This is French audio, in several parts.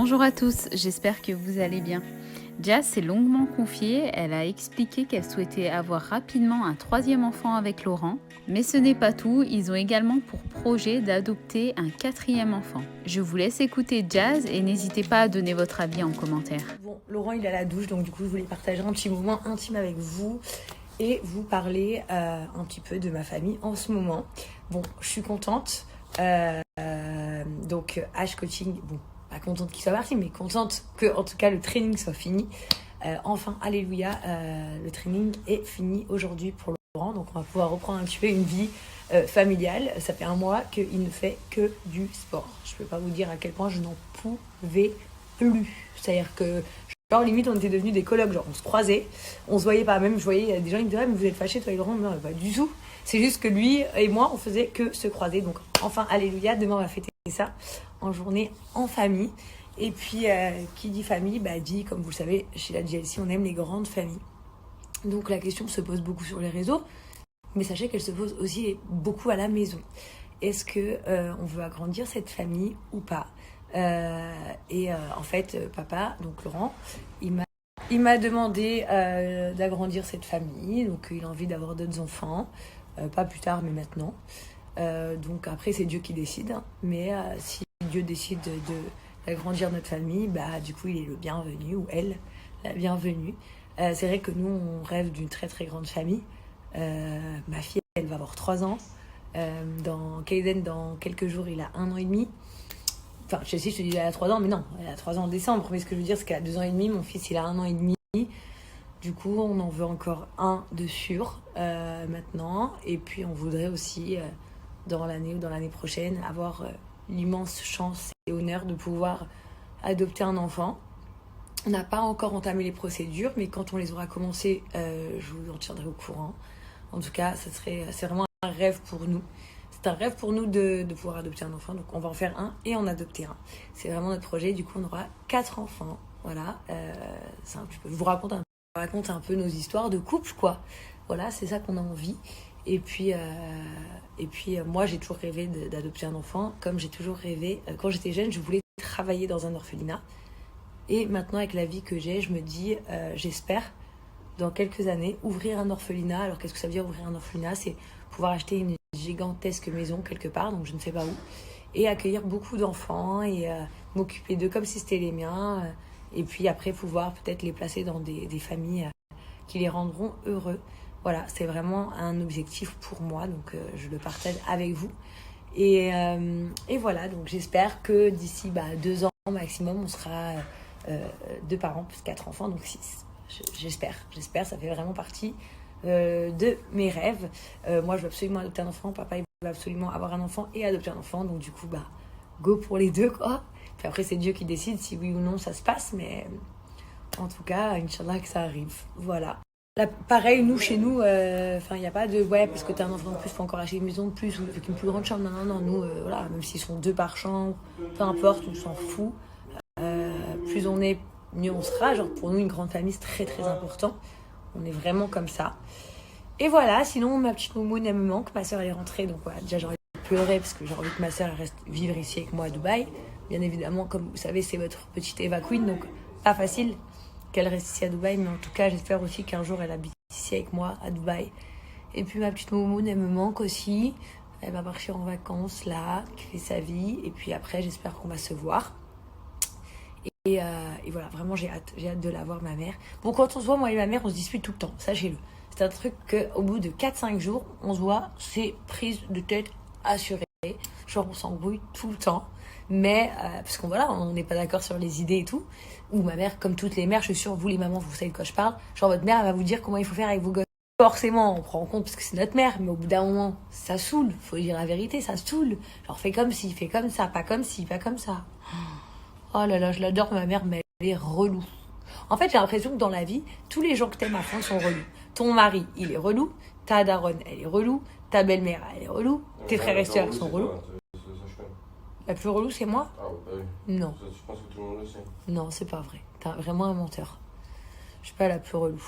Bonjour à tous, j'espère que vous allez bien. Jazz s'est longuement confiée, elle a expliqué qu'elle souhaitait avoir rapidement un troisième enfant avec Laurent. Mais ce n'est pas tout, ils ont également pour projet d'adopter un quatrième enfant. Je vous laisse écouter Jazz et n'hésitez pas à donner votre avis en commentaire. Bon, Laurent il est à la douche, donc du coup je voulais partager un petit moment intime avec vous et vous parler un petit peu de ma famille en ce moment. Bon, je suis contente. Donc H coaching, bon, pas contente qu'il soit parti, mais contente que en tout cas le training soit fini. Enfin, alléluia, le training est fini aujourd'hui pour Laurent, donc on va pouvoir reprendre un petit peu une vie familiale. Ça fait un mois qu'il ne fait que du sport. Je peux pas vous dire à quel point je n'en pouvais plus. C'est-à-dire que genre limite on était devenus des colocs, genre on se croisait, on se voyait pas, même je voyais des gens qui me disaient mais vous êtes fâchés toi et Laurent? Non, pas du tout. C'est juste que lui et moi on faisait que se croiser. Donc enfin alléluia, demain on va fêter ça en journée en famille. Et puis qui dit famille dit, comme vous le savez, chez la GLC on aime les grandes familles. Donc la question se pose beaucoup sur les réseaux, mais sachez qu'elle se pose aussi beaucoup à la maison. Est-ce que on veut agrandir cette famille ou pas? En fait, papa, donc Laurent, il m'a demandé d'agrandir cette famille. Donc il a envie d'avoir d'autres enfants, pas plus tard, mais maintenant. Donc après, c'est Dieu qui décide. Mais si Dieu décide d'agrandir notre famille, du coup, il est le bienvenu, ou elle, la bienvenue. C'est vrai que nous, on rêve d'une très très grande famille. Ma fille, elle va avoir 3 ans. Kaiden, dans quelques jours, il a 1 an et demi. Enfin, je sais, je te dis, elle a 3 ans, mais non, elle a 3 ans en décembre. Mais ce que je veux dire, c'est qu'elle a 2 ans et demi. Mon fils, il a 1 an et demi. Du coup, on en veut encore un de sûr maintenant. Et puis, on voudrait aussi, dans l'année ou dans l'année prochaine, avoir l'immense chance et honneur de pouvoir adopter un enfant. On n'a pas encore entamé les procédures, mais quand on les aura commencées, je vous en tiendrai au courant. En tout cas, c'est vraiment un rêve pour nous. C'est un rêve pour nous de pouvoir adopter un enfant. Donc, on va en faire un et en adopter un. C'est vraiment notre projet. Du coup, on aura 4 enfants. Voilà. Je vous raconte un peu nos histoires de couple, quoi. Voilà, c'est ça qu'on a envie. Et puis moi, j'ai toujours rêvé d'adopter un enfant. Comme j'ai toujours rêvé, quand j'étais jeune, je voulais travailler dans un orphelinat. Et maintenant, avec la vie que j'ai, je me dis, j'espère, dans quelques années, ouvrir un orphelinat. Alors, qu'est-ce que ça veut dire ouvrir un orphelinat? C'est pouvoir acheter une gigantesque maison quelque part, donc je ne sais pas où, et accueillir beaucoup d'enfants et m'occuper d'eux comme si c'était les miens. Et puis après, pouvoir peut-être les placer dans des familles qui les rendront heureux. Voilà, c'est vraiment un objectif pour moi, donc je le partage avec vous. Et voilà, donc j'espère que d'ici 2 ans maximum, on sera 2 parents plus 4 enfants, donc 6. J'espère, ça fait vraiment partie de mes rêves. Moi, je veux absolument adopter un enfant, papa il veut absolument avoir un enfant et adopter un enfant, donc du coup, go pour les deux, quoi. Puis après, c'est Dieu qui décide si oui ou non ça se passe, mais en tout cas, Inch'Allah que ça arrive. Voilà. Là, pareil, nous, chez nous, il n'y a pas de parce que t'as un enfant de plus, faut encore acheter une maison de plus, ou avec une plus grande chambre. Non, nous, voilà, même s'ils sont 2 par chambre, peu importe, on s'en fout. Plus on est, mieux on sera. Genre, pour nous, une grande famille, c'est très très important. On est vraiment comme ça. Et voilà, sinon, ma petite Moumoune, elle me manque. Ma soeur, elle est rentrée, donc voilà, déjà, j'ai envie de pleurer parce que j'ai envie que ma soeur reste vivre ici avec moi à Dubaï. Bien évidemment, comme vous savez, c'est votre petite Eva Queen, donc pas facile qu'elle reste ici à Dubaï, mais en tout cas, j'espère aussi qu'un jour, elle habite ici avec moi à Dubaï. Et puis, ma petite Moumoune, elle me manque aussi. Elle va partir en vacances, là, qui fait sa vie. Et puis après, j'espère qu'on va se voir. Et voilà, vraiment, j'ai hâte de la voir, ma mère. Bon, quand on se voit, moi et ma mère, on se dispute tout le temps, sachez-le. C'est un truc qu'au bout de 4-5 jours, on se voit, c'est prise de tête assurée. Genre, on s'embrouille tout le temps. Mais, parce qu'on voilà, on n'est pas d'accord sur les idées et tout. Ou ma mère, comme toutes les mères, je suis sûre, vous les mamans, vous savez de quoi je parle. Genre, votre mère, elle va vous dire comment il faut faire avec vos gosses. Forcément, on prend en compte parce que c'est notre mère, mais au bout d'un moment, ça saoule. Faut dire la vérité, ça saoule. Genre, fais comme ci, fais comme ça, pas comme ci, pas comme ça. Oh là là, je l'adore, ma mère, mais elle est relou. En fait, j'ai l'impression que dans la vie, tous les gens que t'aimes à fond sont relous. Ton mari, il est relou. Ta daronne, elle est relou. Ta belle-mère, elle est relou. Tes frères et sœurs sont relous. La plus relou, c'est moi? Ah oui. Non. Ça, je pense que tout le monde le sait. Non, c'est pas vrai. T'es vraiment un menteur. Je suis pas la plus relou.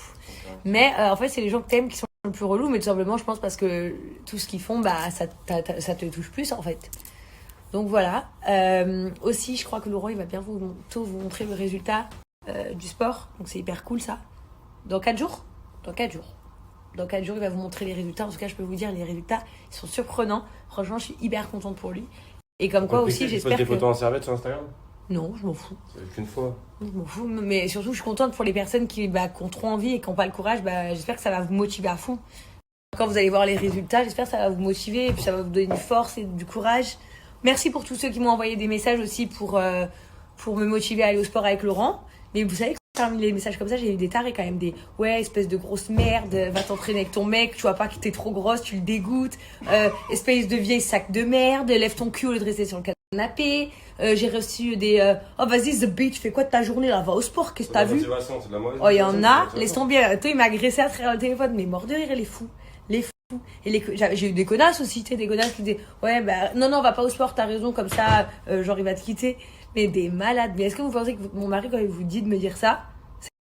Mais en fait, c'est les gens que t'aimes qui sont le plus relous, mais tout simplement, je pense parce que tout ce qu'ils font, ça te touche plus, en fait. Donc voilà. Aussi, je crois que Laurent, il va bientôt vous montrer le résultat du sport. Donc c'est hyper cool ça. Dans 4 jours. Dans 4 jours, il va vous montrer les résultats. En tout cas, je peux vous dire, les résultats, ils sont surprenants. Franchement, je suis hyper contente pour lui. Et comme quoi aussi, j'espère que... Tu poses des photos en serviette sur Instagram? Non, je m'en fous. C'est qu'une fois. Je m'en fous. Mais surtout, je suis contente pour les personnes qui ont trop envie et qui n'ont pas le courage. J'espère que ça va vous motiver à fond. Quand vous allez voir les résultats, j'espère que ça va vous motiver et puis ça va vous donner du force et du courage. Merci pour tous ceux qui m'ont envoyé des messages aussi pour me motiver à aller au sport avec Laurent. Mais vous savez que parmi les messages comme ça, j'ai eu des tarés quand même, des ouais, espèce de grosse merde, va t'entraîner avec ton mec, tu vois pas que t'es trop grosse, tu le dégoûtes, espèce de vieille sac de merde, lève ton cul au lieu de rester sur le canapé. J'ai reçu des oh vas-y the bitch, fais quoi de ta journée là, va au sport, qu'est-ce que t'as vu? Oh il y en a, laisse tomber. Toi il m'a agressé à travers le téléphone, mais mort de rire les fous. Et j'ai eu des connasses aussi, tu sais, des connasses qui disaient ouais bah non on va pas au sport, t'as raison, comme ça genre il va te quitter. Mais des malades. Mais est-ce que vous pensez que mon mari, quand il vous dit de me dire ça,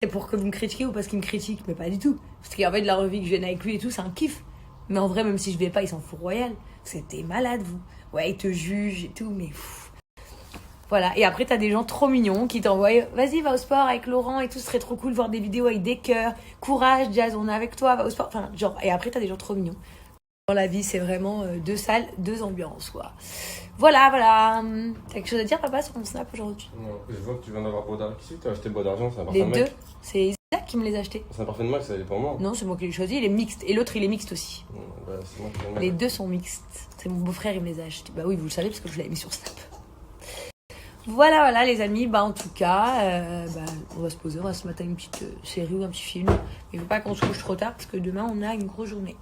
c'est pour que vous me critiquiez ou parce qu'il me critique? Mais pas du tout. Parce qu'en fait, de la revue que je vienne avec lui et tout, c'est un kiff. Mais en vrai, même si je vais pas, il s'en fout royal. C'était malade, vous. Ouais, il te juge et tout, mais pff. Voilà. Et après, t'as des gens trop mignons qui t'envoient vas-y, va au sport avec Laurent et tout, ce serait trop cool de voir des vidéos avec des cœurs. Courage, Jazz, on est avec toi, va au sport. Enfin, genre, et après, t'as des gens trop mignons. Dans la vie, c'est vraiment 2 salles, 2 ambiances, quoi. Voilà. T'as quelque chose à dire, papa, sur ton snap aujourd'hui? Non, je vois que tu viens d'avoir beau d'argent. Qui c'est que t'as acheté beau d'argent? C'est un parfum Les de deux, mec? c'est Isaac qui me les a achetés. C'est un parfum de mec, ça, il est pour moi. Non, c'est moi qui l'ai choisi, il est mixte. Et l'autre, il est mixte aussi. Bah, c'est moi qui l'ai mis. Les deux sont mixtes. C'est mon beau-frère, il me les a achetés. Bah oui, vous le savez, parce que je l'avais mis sur Snap. Voilà, les amis. Bah, en tout cas, on va se poser, on va se mater une petite série ou un petit film. Mais il faut pas qu'on se couche trop tard, parce que demain, on a une grosse journée.